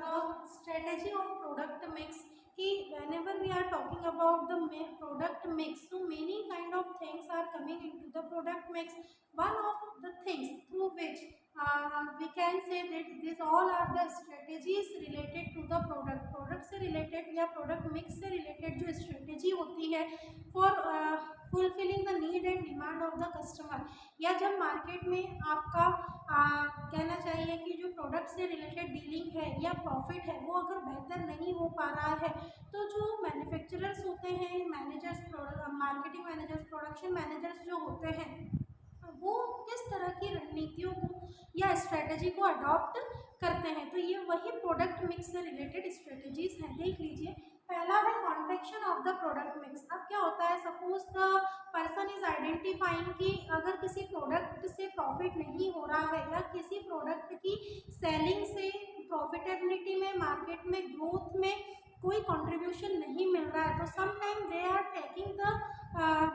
the strategy of product mix. Whenever we are talking about the product mix, so many kind of things are coming into the product mix. One of the things through which we can say that these all are the strategies related to the product से related या product mix से related जो strategy होती है for fulfilling the need and demand of the customer, या जब market में आपका कहना चाहिए कि जो प्रोडक्ट से रिलेटेड डीलिंग है या प्रॉफिट है वो अगर बेहतर नहीं हो पा रहा है, तो जो मैन्युफैक्चरर्स होते हैं, managers, marketing managers, production managers जो होते हैं, वो किस तरह की रणनीतियों को या स्ट्रेटजी को अडॉप्ट करते हैं। तो ये वही प्रोडक्ट मिक्स से रिलेटेड स्ट्रेटजीज हैं। देख लीजिए, पहला है contraction of the product mix. अब क्या होता है, suppose the person is identifying कि अगर किसी प्रोडक्ट से प्रॉफिट नहीं हो रहा है या किसी प्रोडक्ट की सेलिंग से प्रॉफिटेबिलिटी में, मार्केट में ग्रोथ में कोई कंट्रीब्यूशन नहीं मिल रहा है, तो sometime they are taking the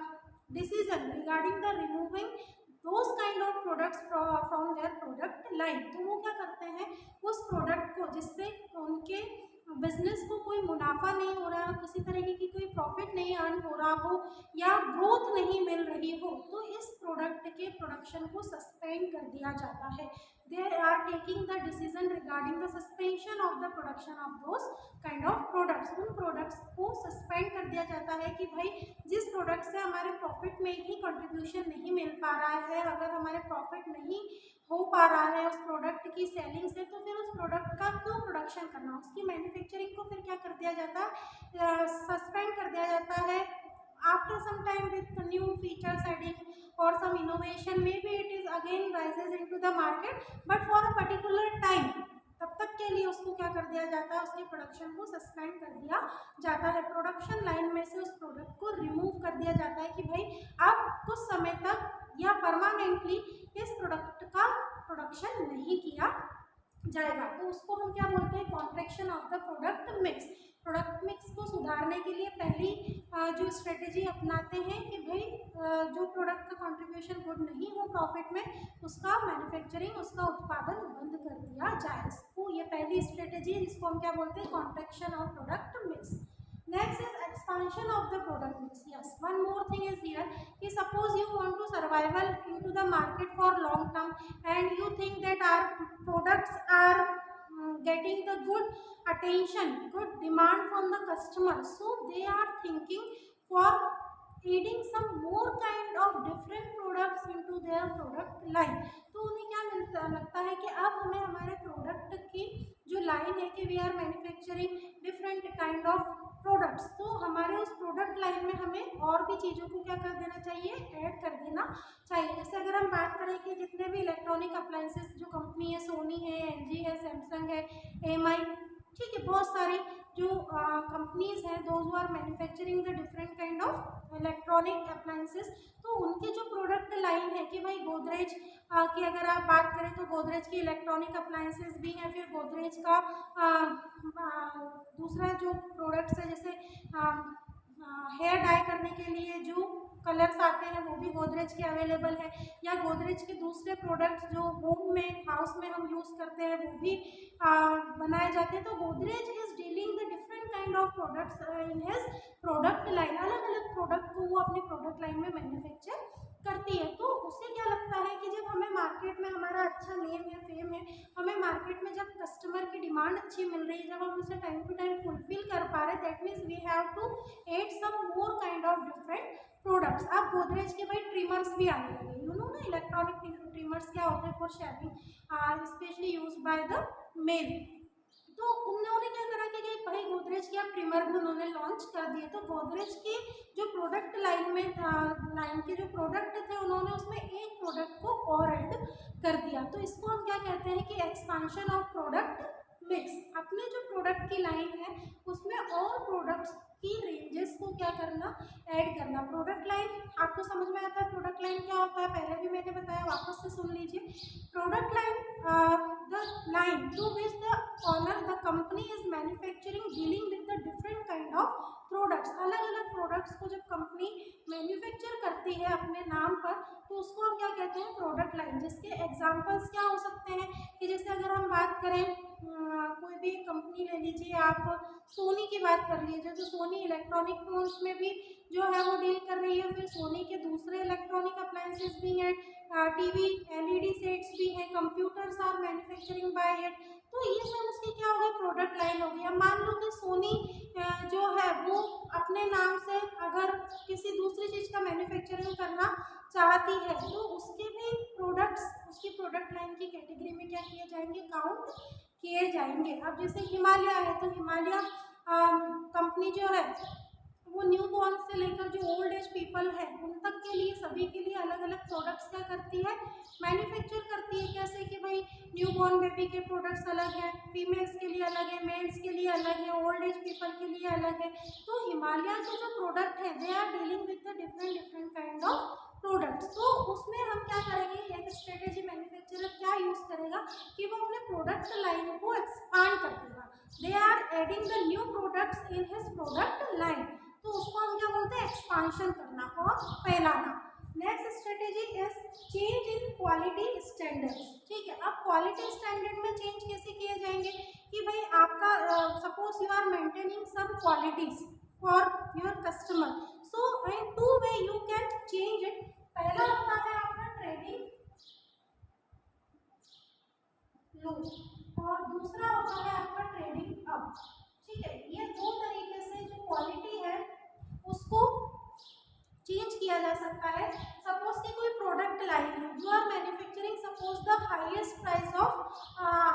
decision regarding the removing those kind of products from their product line। तो वो क्या करते हैं, उस प्रोडक्ट को जिससे उनके बिजनेस को कोई मुनाफा नहीं हो रहा है, किसी तरीके की कोई प्रॉफिट नहीं अर्न हो रहा हो या ग्रोथ नहीं मिल रही हो, तो इस प्रोडक्ट के प्रोडक्शन को सस्पेंड कर दिया जाता है। They are taking the decision regarding the suspension of the production of those kind of products. उन प्रोडक्ट्स को सस्पेंड कर दिया जाता है कि भाई जिस प्रोडक्ट से हमारे प्रॉफिट में ही कंट्रीब्यूशन नहीं मिल पा रहा है, अगर हमारे प्रॉफिट नहीं हो पा रहा है उस प्रोडक्ट की सेलिंग से, तो फिर उस प्रोडक्ट का क्यों प्रोडक्शन करना, उसकी मैन्युफैक्चरिंग को फिर क्या कर दिया जाता है, सस्पेंड कर दिया जाता है। After some time with new features adding और some innovation, maybe it is again rises into the market, but for a particular time, तब तक के लिए उसको क्या कर दिया जाता है, उसके प्रोडक्शन को सस्पेंड कर दिया जाता है। प्रोडक्शन लाइन में से उस प्रोडक्ट को रिमूव कर दिया जाता है कि भाई अब कुछ समय तक या परमानेंटली इस प्रोडक्ट का प्रोडक्शन नहीं किया जाएगा। तो उसको हम क्या बोलते हैं, contraction of the product mix. Product mix को सुधारने के लिए पहली जो स्ट्रेटेजी अपनाते हैं कि भाई जो प्रोडक्ट का कंट्रीब्यूशन गुड नहीं हो प्रॉफिट में, उसका मैन्युफैक्चरिंग, उसका उत्पादन बंद कर दिया जाए। इसको ये पहली स्ट्रेटेजी है जिसको हम क्या बोलते हैं, contraction of product mix. Next is expansion of the product mix. Yes, one more thing is here. कि suppose you want to survival into the market for long term and you think that our products are getting the good attention, good demand from the customer, so they are thinking for adding some more kind of different products into their product line। तो उन्हें क्या मिलता लगता है कि अब हमें हमारे प्रोडक्ट की जो लाइन है कि we are manufacturing different kind of products, तो हमारे उस प्रोडक्ट लाइन में हमें और भी चीज़ों को क्या कर देना चाहिए, ऐड कर देना चाहिए। जैसे अगर हम बात करें कि जितने भी इलेक्ट्रॉनिक अप्लायंसेस जो कंपनी है, सोनी है, एलजी है, सैमसंग है, एमआई, ठीक है, बहुत सारी जो कंपनीज हैं, those are manufacturing the different kind of electronic appliances, तो उनके जो प्रोडक्ट लाइन है कि भाई गोदरेज की अगर आप बात करें तो गोदरेज की इलेक्ट्रॉनिक अप्लायंसेस भी हैं, फिर गोदरेज का दूसरा जो प्रोडक्ट्स है जैसे हेयर डाई करने के लिए जो कलर्स आते हैं वो भी गोदरेज के अवेलेबल है, या गोदरेज के दूसरे प्रोडक्ट्स जो होम में, हाउस में हम यूज़ करते हैं वो भी बनाए जाते हैं। तो Godrej is dealing the different kind of products in his product line. अलग अलग प्रोडक्ट को वो अपने प्रोडक्ट लाइन में मैन्युफैक्चर करती है। तो उससे क्या लगता है कि जब हमें मार्केट में हमारा अच्छा नेम है, फेम है, हमें मार्केट में जब कस्टमर की डिमांड अच्छी मिल रही है, जब हम उसे टाइम टू टाइम फुलफिल कर पा रहे हैं, that means we have to add some more kind of different products. अब गोदरेज के भाई ट्रिमर्स भी आने लगे, यू नो ना, इलेक्ट्रॉनिक ट्रिमर्स क्या होते हैं, for shaving, specially use by the male. तो उन्होंने क्या करा कि भाई गोदरेज के अब ट्रिमर भी उन्होंने लॉन्च कर दिए। तो गोदरेज के जो प्रोडक्ट लाइन में लाइन के जो प्रोडक्ट थे, उन्होंने उसमें एक प्रोडक्ट को और ऐड कर दिया। तो इसको हम क्या कहते हैं कि एक्सपांशन ऑफ प्रोडक्ट मिक्स। अपने जो प्रोडक्ट की लाइन है उसमें और प्रोडक्ट्स की रेंजेस को क्या करना, ऐड करना। प्रोडक्ट लाइन आपको समझ में आता है, प्रोडक्ट लाइन क्या होता है, पहले भी मैंने बताया, वापस से सुन लीजिए। Product line the line to which the owner the company is manufacturing dealing with the different kind of products. अलग अलग प्रोडक्ट्स को जब कंपनी मैन्युफैक्चर करती है अपने नाम पर, तो उसको हम क्या कहते हैं, प्रोडक्ट लाइन। जिसके एग्जांपल्स क्या हो सकते हैं कि जैसे अगर हम बात करें कोई भी एक कंपनी ले लीजिए, आप सोनी की बात कर लीजिए, तो सोनी इलेक्ट्रॉनिक फोन्स में भी जो है वो डील कर रही है। फिर सोनी के दूसरे इलेक्ट्रॉनिक अप्लायंसेस भी हैं, टीवी एलईडी सेट्स भी हैं, computers are manufacturing by it. तो ये सब उसकी क्या हो गया, प्रोडक्ट लाइन हो गई। अब मान लो कि सोनी जो है वो अपने नाम से अगर किसी दूसरी चीज़ का मैन्युफैक्चरिंग करना चाहती है तो उसके भी प्रोडक्ट्स उसकी प्रोडक्ट लाइन की कैटेगरी में क्या किए जाएंगे, काउंट किए जाएंगे। अब जैसे हिमालय है तो हिमालय कंपनी जो है वो न्यू बॉर्न से लेकर जो ओल्ड एज पीपल है उन तक के लिए, सभी के लिए अलग अलग प्रोडक्ट्स क्या करती है, मैन्युफैक्चर करती है। कैसे कि भाई न्यू बॉर्न बेबी के प्रोडक्ट्स अलग है, फीमेल्स के लिए अलग है, मेल्स के लिए अलग है, ओल्ड एज पीपल के लिए अलग है। तो हिमालय के जो प्रोडक्ट है they are dealing with the different different kind of products. तो उसमें हम क्या करेंगे, एक स्ट्रेटेजी मैन्युफैक्चरर क्या यूज करेगा कि वो अपने प्रोडक्ट लाइन को एक्सपांड कर देगा। They are adding the new products in his product line. तो उसको हम क्या बोलते हैं, एक्सपांशन करना और फैलाना। Next strategy is change in quality standards. ठीक है, अब क्वालिटी स्टैंडर्ड में चेंज कैसे किए जाएंगे कि भाई आपका suppose you are maintaining some qualities for your customer, so in two way you can change it. पहला होता है आपका ट्रेडिंग लो और दूसरा होता है आपका ट्रेडिंग अप। ठीक है, ये दो तरीके से जो क्वालिटी है उसको चेंज किया जा सकता है। सपोज कि कोई प्रोडक्ट लाइन है, you are manufacturing suppose the highest price of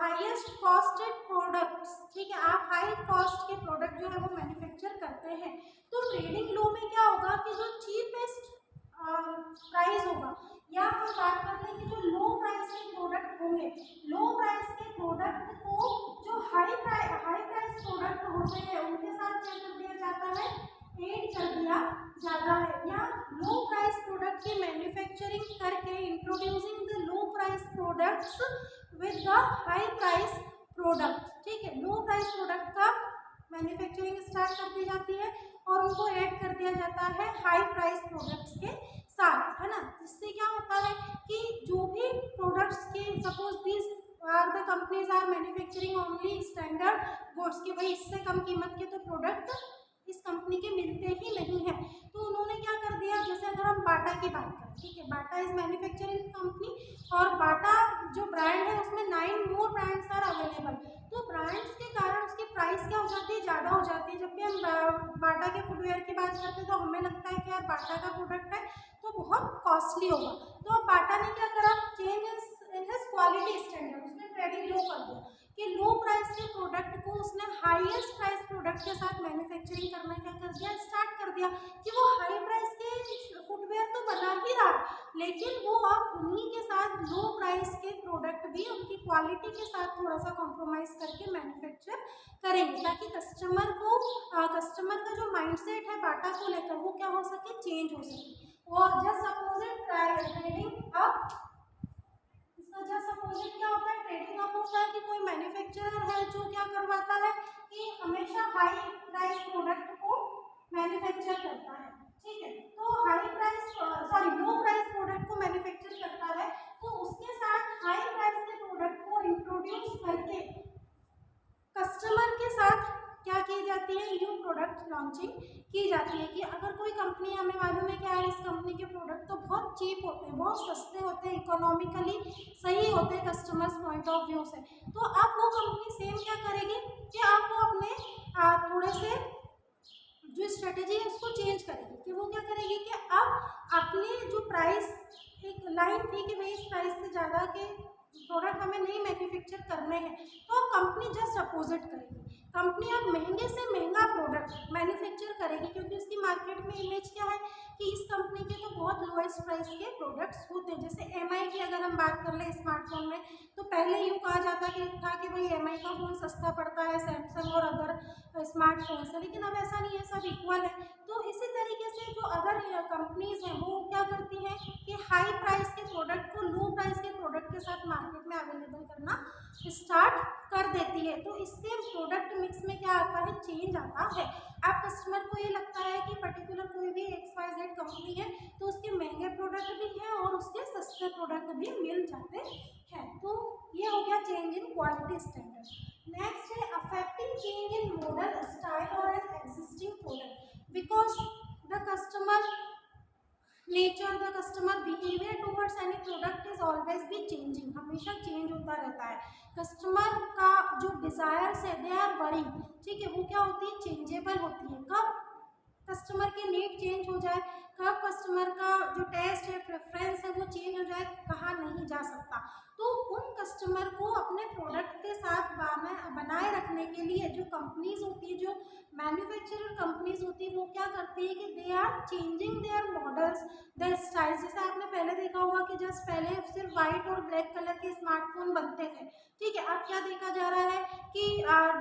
highest costed products. ठीक है, आप हाई कॉस्ट के प्रोडक्ट जो है वो मैन्युफैक्चर करते हैं। तो ट्रेडिंग लो में क्या होगा कि जो चीपेस्ट प्राइस होगा, या हम बात कर लें कि जो लो प्राइस के प्रोडक्ट होंगे, लो प्राइस के प्रोडक्ट को जो हाई प्राइस प्रोडक्ट होते हैं उनके साथ क्या कर दिया जाता है, एड कर दिया जाता है। या लो प्राइस प्रोडक्ट की मैन्युफैक्चरिंग करके introducing the low price products with the high price product. ठीक है, लो प्राइस प्रोडक्ट का मैन्युफैक्चरिंग स्टार्ट कर दी जाती है और उनको ऐड कर दिया जाता है हाई प्राइस प्रोडक्ट्स के साथ, है ना। इससे क्या होता है कि जो भी प्रोडक्ट्स के suppose this are the companies are manufacturing only standard goods, के भाई इससे कम कीमत के तो प्रोडक्ट इस कंपनी के मिलते ही नहीं है। तो उन्होंने क्या कर दिया, जैसे अगर हम बाटा की बात करें, ठीक है, बाटा इज मैन्युफैक्चरिंग कंपनी और बाटा जो ब्रांड है उसमें 9 मोर ब्रांड्स आर अवेलेबल। तो ब्रांड्स के कारण उसकी प्राइस क्या हो जाती है, ज़्यादा हो जाती है। जब भी हम बाटा के फुटवेयर की बात करते हैं तो हमें लगता है कि यार बाटा का प्रोडक्ट है तो बहुत कॉस्टली होगा। तो अब बाटा ने क्या करा, change in his quality standard, उसने ट्रेडिंग लो कर दिया कि लो प्राइस के प्रोडक्ट को उसने हाईएस्ट प्राइस प्रोडक्ट के साथ मैन्युफैक्चरिंग करना क्या कर दिया, स्टार्ट कर दिया। कि वो हाई प्राइस के फुटवेयर तो बना ही रहा, लेकिन वो अब उन्हीं के साथ लो प्राइस के प्रोडक्ट भी उनकी क्वालिटी के साथ थोड़ा सा कॉम्प्रोमाइज़ करके मैन्युफैक्चर करेंगे, ताकि कस्टमर का जो माइंडसेट है बाटा को लेकर वो क्या हो सके, चेंज हो सके। और जस्ट सपोज ट्रेडिंग अप, इसका जस्ट सपोजिट क्या होता है, ट्रेडिंग अप होता है कि कोई मैन्युफैक्चरर है जो क्या करवाता है कि हमेशा हाई प्राइस प्रोडक्ट को मैन्युफैक्चर करता है। ठीक है, तो लो प्राइस प्रोडक्ट को मैन्युफैक्चर करता है, तो उसके साथ हाई प्राइस के प्रोडक्ट को इंट्रोड्यूस करके कस्टमर के साथ क्या की जाती है, न्यू प्रोडक्ट लॉन्चिंग की जाती है। कि अगर कोई कंपनी, हमें मालूम है क्या है, इस कंपनी के प्रोडक्ट तो बहुत चीप होते हैं, बहुत सस्ते होते हैं, इकोनॉमिकली सही होते हैं कस्टमर्स पॉइंट ऑफ व्यू से, तो अब वो कंपनी सेम क्या करेगी कि आप वो अपने थोड़े से जो स्ट्रेटेजी है उसको चेंज करेगी। कि वो क्या करेगी कि अब अपने जो प्राइस, एक लाइन थी कि भाई इस प्राइस से ज़्यादा के प्रोडक्ट हमें नहीं मैन्युफैक्चर करने हैं, तो अब कंपनी जस्ट अपोजिट करेगी। कंपनी अब महंगे से महंगा प्रोडक्ट मैन्युफैक्चर करेगी, क्योंकि उसकी मार्केट में इमेज क्या है कि इस कंपनी के तो बहुत लोएस्ट प्राइस के प्रोडक्ट्स होते हैं। जैसे एमआई की अगर हम बात कर लें स्मार्टफोन में, तो पहले यूँ कहा जाता था कि भाई एमआई का फ़ोन सस्ता पड़ता है सैमसंग और अदर स्मार्टफोन से, लेकिन अब ऐसा नहीं है, सब इक्वल है। तो इसी तरीके से जो अदर कंपनीज हैं वो क्या करती हैं कि हाई प्राइस के प्रोडक्ट को लो प्राइस के प्रोडक्ट के साथ मार्केट में अवेलेबल करना स्टार्ट कर देती है। तो इससे प्रोडक्ट मिक्स में क्या आता है, चेंज आता है। अब कस्टमर को ये लगता है कि पर्टिकुलर कोई भी XYZ कंपनी है तो उसके महंगे प्रोडक्ट भी हैं और उसके सस्ते प्रोडक्ट भी मिल जाते हैं। तो ये हो गया change in quality standard. Next है change in model, style or an existing product because the customer nature, the customer behavior towards any product is always be changing, हमेशा चेंज होता रहता है। कस्टमर का जो डिजायर्स है दे आर वरिंग, ठीक है, वो क्या होती है, चेंजेबल होती है। कब कस्टमर की नीड चेंज हो जाए, कब कस्टमर का जो टेस्ट है, प्रेफरेंस है वो चेंज हो जाए, कहा नहीं जा सकता। तो उन कस्टमर को अपने प्रोडक्ट के साथ बनाए रखने के लिए जो कंपनीज होती है, जो मैन्युफैक्चरर कंपनीज होती है, वो क्या करती है कि they are changing their models, their styles. जैसे आपने पहले देखा होगा कि जस्ट पहले सिर्फ वाइट और ब्लैक कलर के स्मार्टफोन बनते थे, ठीक है। अब क्या देखा जा रहा है कि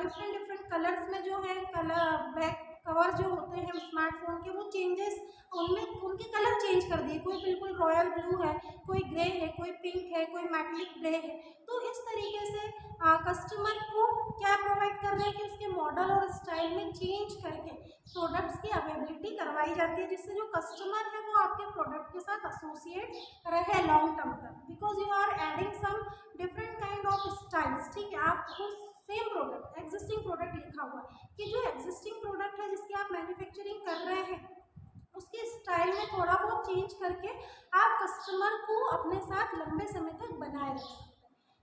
डिफरेंट डिफरेंट कलर्स में जो है कलर बैक कवर जो होते हैं स्मार्टफोन के, वो चेंजेस उनमें उनके कलर चेंज कर दिए। कोई बिल्कुल रॉयल ब्लू है, कोई ग्रे है, कोई पिंक है, कोई मेटलिक ग्रे है। तो इस तरीके से कस्टमर को क्या प्रोवाइड कर रहे हैं कि उसके मॉडल और स्टाइल में चेंज करके प्रोडक्ट्स की अवेलेबिलिटी करवाई जाती है, जिससे जो कस्टमर है वो आपके प्रोडक्ट के साथ एसोसिएट रहे लॉन्ग टर्म तक, because you are adding some different kind of styles, ठीक है। आप उस सेम प्रोडक्ट, एग्जिस्टिंग प्रोडक्ट लिखा हुआ कि जो एग्जिस्टिंग प्रोडक्ट है जिसकी आप मैन्युफैक्चरिंग कर रहे हैं, उसके स्टाइल में थोड़ा बहुत चेंज करके आप कस्टमर को अपने साथ लंबे समय तक बनाए रख सकते हैं।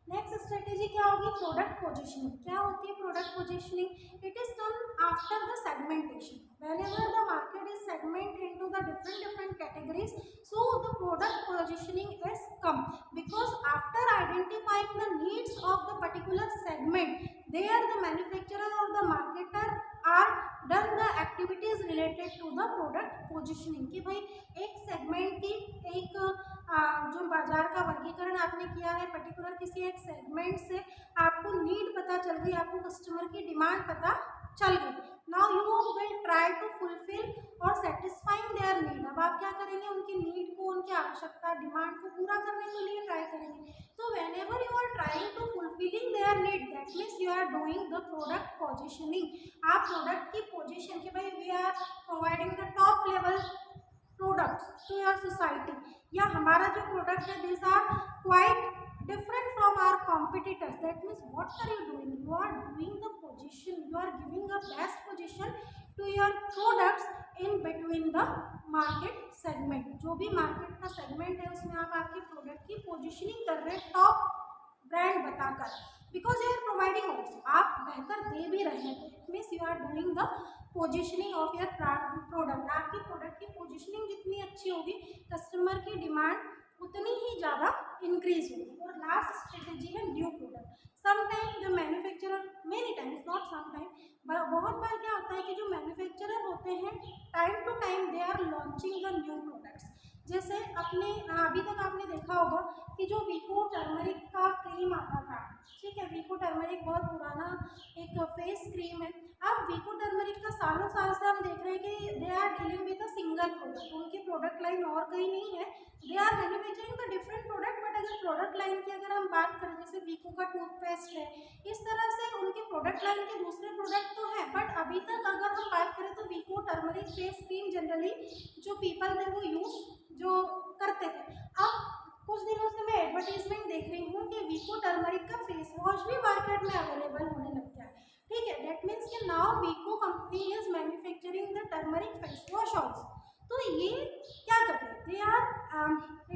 नेक्स्ट स्ट्रेटेजी क्या होगी, प्रोडक्ट पोजिशनिंग। क्या होती है product positioning? It is done after the segmentation, whenever the market is segmented into the different categories, so the product positioning is come, because after identifying the needs of the particular segment, there the manufacturer or the marketer are done the activities related to the product positioning। कि भाई एक segment की एक जो बाजार का वर्गीकरण आपने किया है, पर्टिकुलर किसी एक सेगमेंट से आपको नीड पता चल गई, आपको कस्टमर की डिमांड पता चल गई। Now you will try to fulfil और सेटिस्फाइंग देयर नीड। अब आप क्या करेंगे, उनकी नीड को, उनकी आवश्यकता, डिमांड को पूरा करने के लिए ट्राई करेंगे। तो whenever you are trying to fulfilling their need, that means you are doing the product positioning. आप प्रोडक्ट की पोजिशन के भाई we are providing the top level products to your society, या हमारा जो प्रोडक्ट है this are quite different from our competitors, that means what are you doing, you are doing the position, you are giving a best position to your products in between the market segment। जो भी market का segment है उसमें आप आपके product की positioning कर रहे हैं टॉप ब्रांड बताकर, because you are providing also, आप बेहतर दे भी रहे हैं, means you are doing the positioning of your product. आपकी प्रोडक्ट की पोजिशनिंग जितनी अच्छी होगी, कस्टमर की डिमांड उतनी ही ज़्यादा इंक्रीज होगी। और लास्ट स्ट्रेटेजी है new product. Sometime the manufacturer, many times not sometime, बहुत बार क्या होता है कि जो मैन्युफैक्चरर होते हैं time to time they are launching the new products. जैसे अपने अभी तक आपने देखा होगा कि जो वीको टर्मरिक का क्रीम आता था, ठीक है, वीको टर्मरिक बहुत पुराना एक फेस क्रीम है। अब वीको टर्मरिक का सालों साल से हम देख रहे हैं कि they are dealing with a single product, उनकी प्रोडक्ट लाइन और कहीं नहीं है, they are manufacturing the different product. But अगर प्रोडक्ट लाइन की अगर हम बात करें, जैसे वीको का टूथपेस्ट है, इस तरह से उनके प्रोडक्ट लाइन के दूसरे प्रोडक्ट तो हैं, बट अभी तक अगर हम बात करें तो वीको टर्मरिक फेस क्रीम जनरली जो पीपल थे वो यूज जो करते थे। अब कुछ दिनों से मैं एडवर्टीजमेंट देख रही हूँ कि वीको टर्मरिक का फेस वॉश भी मार्केट में अवेलेबल होने लग गया है, ठीक है। दैट मीन्स कि now Vicco company is manufacturing the turmeric face wash also. तो ये क्या कर रहे हैं, they are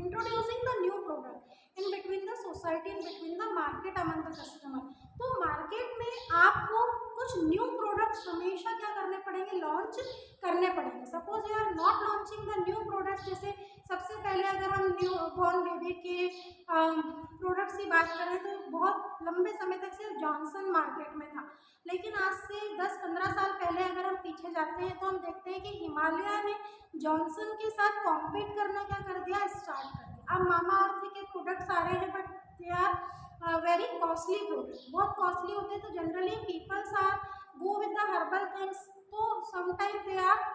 introducing the new product in between the society, in between the market among the customer. तो मार्केट में आपको कुछ न्यू प्रोडक्ट्स हमेशा क्या करने पड़ेंगे, लॉन्च करने पड़ेंगे। Suppose you are not launching the new products, जैसे सबसे पहले अगर हम न्यू बॉर्न बेबी के प्रोडक्ट्स की बात करें तो बहुत लंबे समय तक सिर्फ जॉनसन मार्केट में था, लेकिन आज से 10-15 साल पहले अगर हम पीछे जाते हैं तो हम देखते हैं कि हिमालय ने जॉनसन के साथ कॉम्पीट करना क्या कर दिया, स्टार्ट कर दिया। अब मामा अर्थ के प्रोडक्ट्स आ रहे हैं, but they are very costly product, बहुत कॉस्टली होते हैं। तो generally peoples are go with the herbal things, तो sometime they are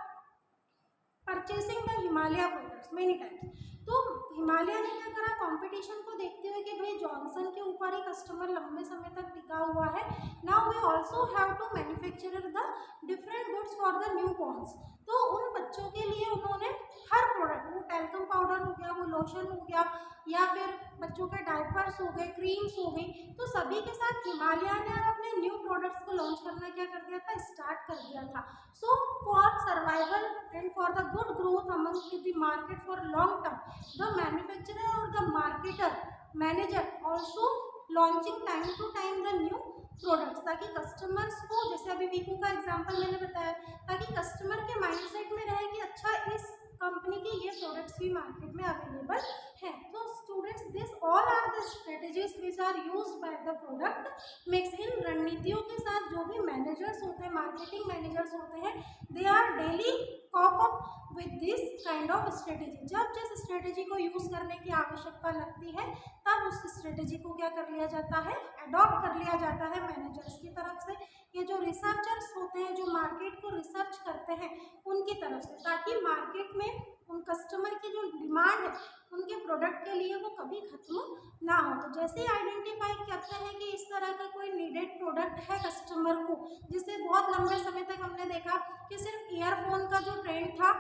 purchasing the Himalaya products many times. तो हिमालय ने क्या करा, कंपटीशन को देखते हुए कि भाई जॉनसन के ऊपर ही कस्टमर लंबे समय तक टिका हुआ है, now we also have to manufacture the different goods for the new borns. तो उन बच्चों के लिए उन्होंने हर प्रोडक्ट, वो टैल्कम पाउडर हो गया, वो लोशन हो गया, या फिर बच्चों के डायपर्स हो गए, क्रीम्स हो गई, तो सभी के साथ हिमालय ने अपने न्यू प्रोडक्ट्स को लॉन्च करना क्या कर दिया था, स्टार्ट कर दिया था. So for survival and for the good growth among the market for long term, the manufacturer और the marketer manager also launching time to time the new products, ताकि कस्टमर्स को, जैसे अभी वीको का एग्जांपल मैंने बताया, ताकि कस्टमर के माइंडसेट में रहे कि अच्छा इस कंपनी के ये प्रोडक्ट्स भी मार्केट में अवेलेबल है. तो students, this all are the strategies which are used by the product mix. इन रणनीतियों के साथ जो भी मैनेजर्स होते हैं, मार्केटिंग मैनेजर्स होते हैं, they are daily cope up with this kind of strategy. जब जिस स्ट्रेटेजी को यूज करने की आवश्यकता लगती है, तब उस स्ट्रेटेजी को क्या कर लिया जाता है, अडॉप्ट कर लिया जाता है मैनेजर्स की तरफ से. ये जो रिसर्चर्स होते हैं, जो मार्केट को रिसर्च करते हैं, उनकी तरफ से, ताकि मार्केट में उन कस्टमर की जो डिमांड है उनके प्रोडक्ट के लिए वो कभी खत्म ना हो. तो जैसे ही आइडेंटिफाई करते हैं कि इस तरह का कोई नीडेड प्रोडक्ट है कस्टमर को, जिसे बहुत लंबे समय तक हमने देखा कि सिर्फ ईयरफोन का जो ट्रेंड था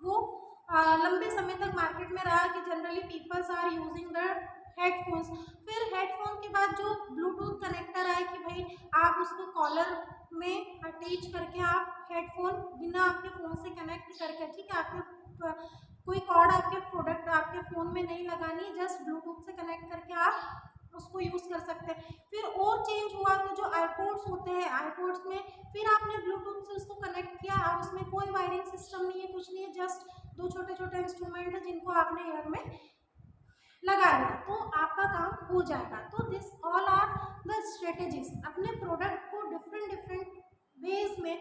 वो लंबे समय तक मार्केट में रहा कि generally peoples are using the headphones. फिर हेडफोन के बाद जो ब्लूटूथ कनेक्टर आए कि भाई आप उसको कॉलर में अटैच करके आप हेडफोन बिना आपके फ़ोन से कनेक्ट करके, ठीक है, आपके कोई कॉर्ड आपके प्रोडक्ट आपके फ़ोन में नहीं लगानी, जस्ट ब्लूटूथ से कनेक्ट करके आप उसको यूज़ कर सकते हैं. फिर और चेंज हुआ कि जो आईपोड्स होते हैं, आईपोड्स में फिर आपने ब्लूटूथ से उसको कनेक्ट किया, अब उसमें कोई वायरिंग सिस्टम नहीं है, कुछ नहीं है, जस्ट दो छोटे छोटे इंस्ट्रूमेंट है जिनको आपने ईयर में लगा लिया, तो आपका काम हो जाएगा. तो this all are the strategies. अपने प्रोडक्ट को डिफरेंट डिफरेंट वेज में,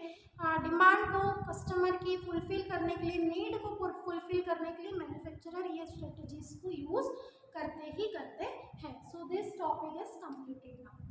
डिमांड को कस्टमर की फुलफिल करने के लिए, नीड को फुलफिल करने के लिए मैन्युफैक्चरर ये स्ट्रेटेजीज को यूज करते ही करते हैं. So this topic is completed now.